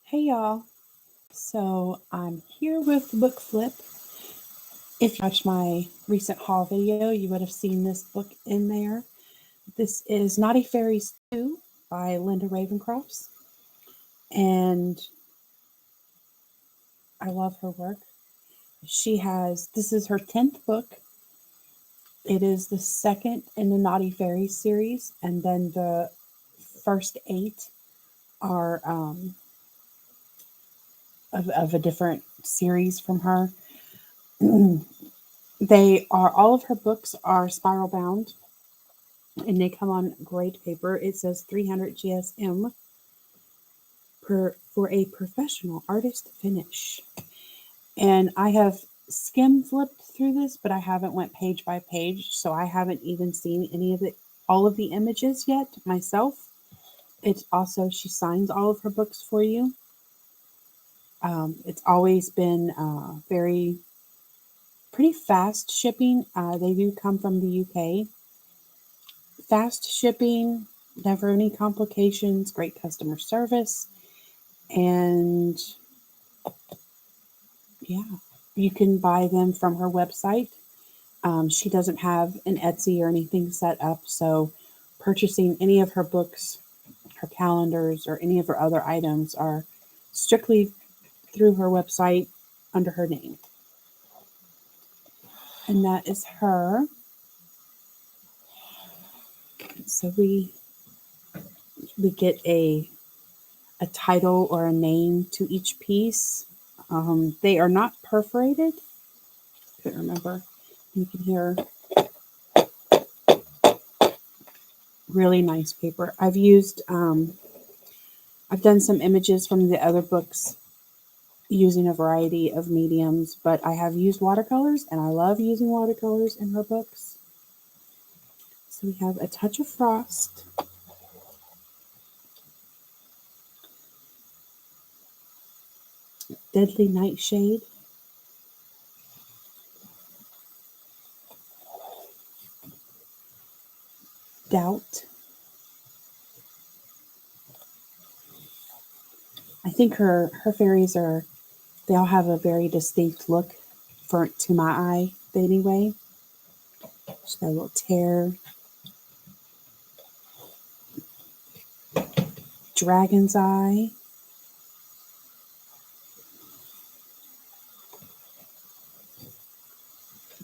Hey y'all. So I'm here with the book flip. If you watched my recent haul video, you would have seen this book in there. This is Naughty Fairies 2 by Linda Ravenscroft. And I love her work. This is her 10th book. It is the second in the Naughty Fairies series. And then the first 8 are of a different series from her. All of her books are spiral bound and they come on great paper. It says 300 GSM for a professional artist finish. And I have skim flipped through this, but I haven't went page by page, so I haven't even seen all of the images yet myself. It's also, she signs all of her books for you. It's always been pretty fast shipping. They do come from the UK. Fast shipping, never any complications, great customer service, and yeah, you can buy them from her website. She doesn't have an Etsy or anything set up, so purchasing any of her books, her calendars, or any of her other items are strictly through her website under her name. And that is her. So we get a title or a name to each piece. They are not perforated. I can't remember. You can hear really nice paper. I've done some images from the other books using a variety of mediums, but I have used watercolors and I love using watercolors in her books. So we have A Touch of Frost, Deadly Nightshade, Doubt. I think her fairies they all have a very distinct look to my eye anyway. She's got a little tear, Dragon's Eye,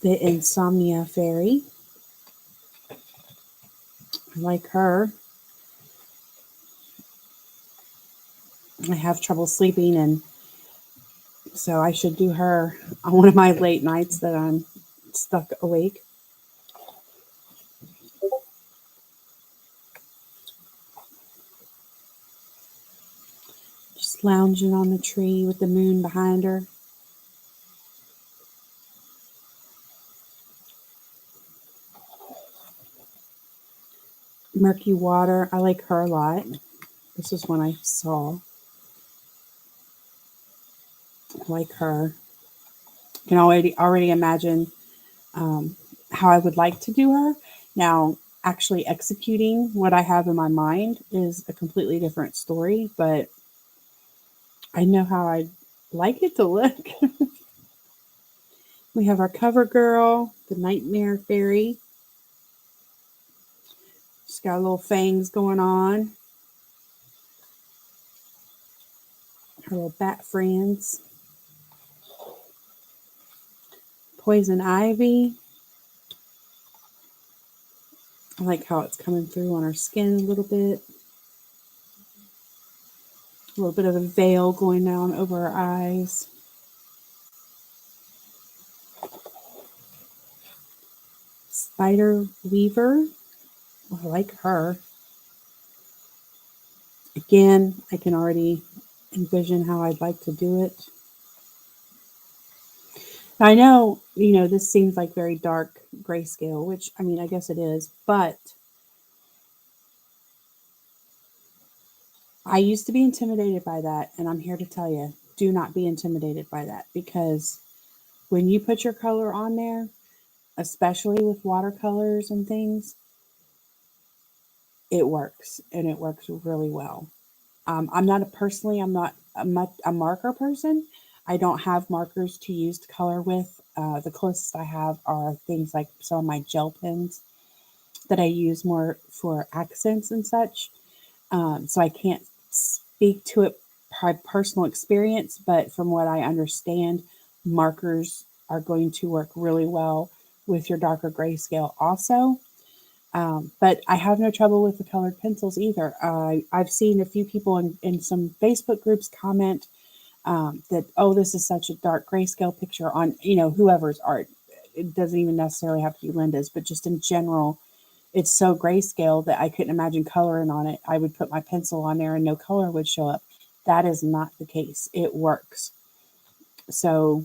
the Insomnia Fairy. I like her. I have trouble sleeping, and so I should do her on one of my late nights that I'm stuck awake. Just lounging on the tree with the moon behind her. Murky Water, I like her a lot. This is one I saw. I like her. I can already imagine how I would like to do her. Now, actually executing what I have in my mind is a completely different story, but I know how I'd like it to look. We have our cover girl, the Nightmare Fairy. She's got little fangs going on. Her little bat friends. Poison Ivy. I like how it's coming through on her skin a little bit. A little bit of a veil going down over her eyes. Spider Weaver. I like her. Again, I can already envision how I'd like to do it. I know, this seems like very dark grayscale, which, I guess it is, but I used to be intimidated by that, and I'm here to tell you, do not be intimidated by that, because when you put your color on there, especially with watercolors and things, it works, and it works really well. I'm not a marker person. I don't have markers to use to color with. The closest I have are things like some of my gel pens that I use more for accents and such. So I can't speak to it by personal experience, but from what I understand, markers are going to work really well with your darker grayscale also. But I have no trouble with the colored pencils either. I've seen a few people in some Facebook groups comment that, oh, this is such a dark grayscale picture on, whoever's art. It doesn't even necessarily have to be Linda's, but just in general, it's so grayscale that I couldn't imagine coloring on it. I would put my pencil on there and no color would show up. That is not the case. It works. So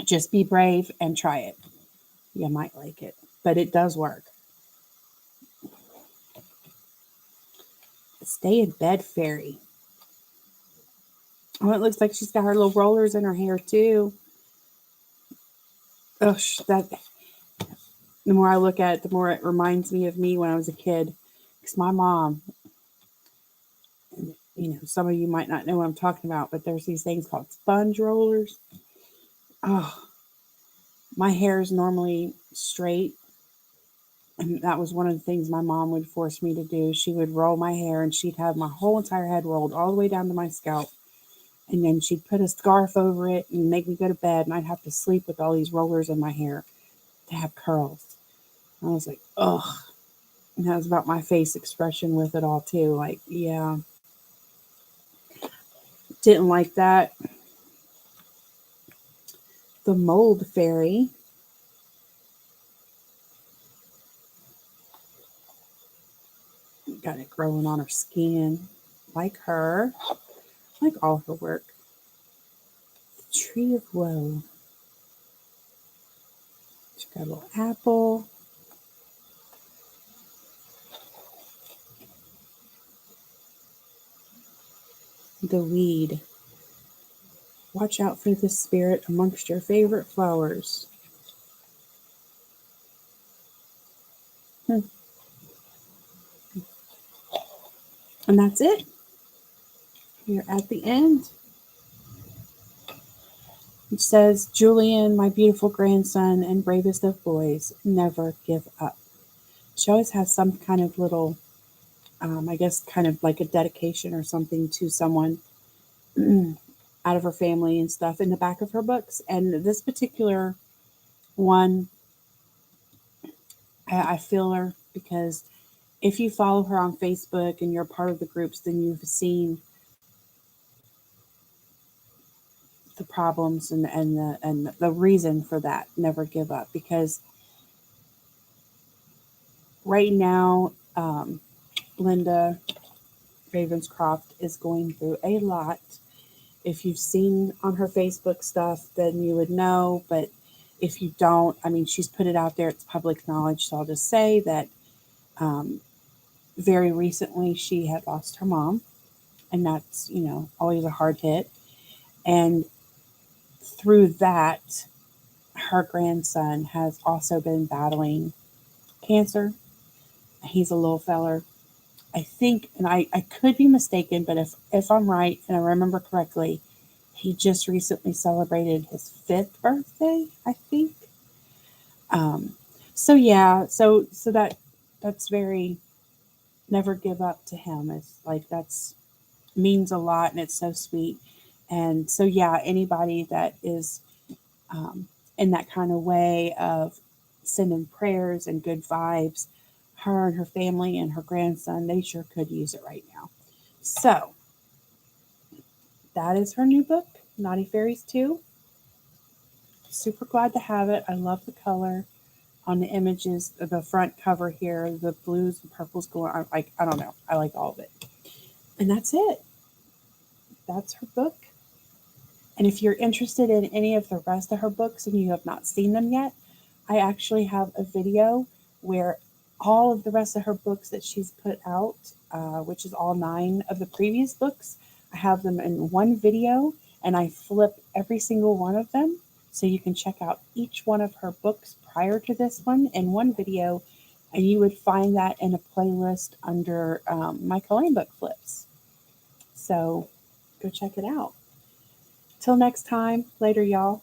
just be brave and try it. You might like it, but it does work. Stay in bed fairy. Oh, it looks like she's got her little rollers in her hair too. Oh, that. The more I look at it, the more it reminds me of me when I was a kid. Because my mom, and some of you might not know what I'm talking about, but there's these things called sponge rollers. Oh, my hair is normally straight. And that was one of the things my mom would force me to do. She would roll my hair and she'd have my whole entire head rolled all the way down to my scalp. And then she'd put a scarf over it and make me go to bed. And I'd have to sleep with all these rollers in my hair to have curls. I was like, ugh. And that was about my face expression with it all, too. Like, yeah. Didn't like that. The mold fairy. Got it growing on her skin. Like her. Like all her work. The tree of woe. She's got a little apple. The weed. Watch out for the spirit amongst your favorite flowers. And that's it. We're at the end. It says, Julian, my beautiful grandson and bravest of boys, never give up. She always has some kind of little, I guess, kind of like a dedication or something to someone out of her family and stuff in the back of her books. And this particular one, I feel her because if you follow her on Facebook and you're part of the groups, then you've seen the problems and the reason for that. Never give up, because right now, Linda Ravenscroft is going through a lot. If you've seen on her Facebook stuff, then you would know. But if you don't, I mean, she's put it out there. It's public knowledge. So I'll just say that very recently she had lost her mom. And that's, always a hard hit. And through that, her grandson has also been battling cancer. He's a little feller. I think, and I could be mistaken, but if I'm right and I remember correctly, he just recently celebrated his 5th birthday, I think. Um, so yeah, so that's very, never give up to him. It's like that's means a lot and it's so sweet. And so yeah, anybody that is um, in that kind of way of sending prayers and good vibes, her and her family and her grandson, they sure could use it right now. So that is her new book, Naughty Fairies 2. Super glad to have it. I love the color on the images, the front cover here, the blues and purples going on. Like, I don't know. I like all of it. And that's it. That's her book. And if you're interested in any of the rest of her books and you have not seen them yet, I actually have a video where all of the rest of her books that she's put out, which is all 9 of the previous books, I have them in one video and I flip every single one of them. So you can check out each one of her books prior to this one in one video. And you would find that in a playlist under my coloring book flips. So go check it out. Till next time, later, y'all.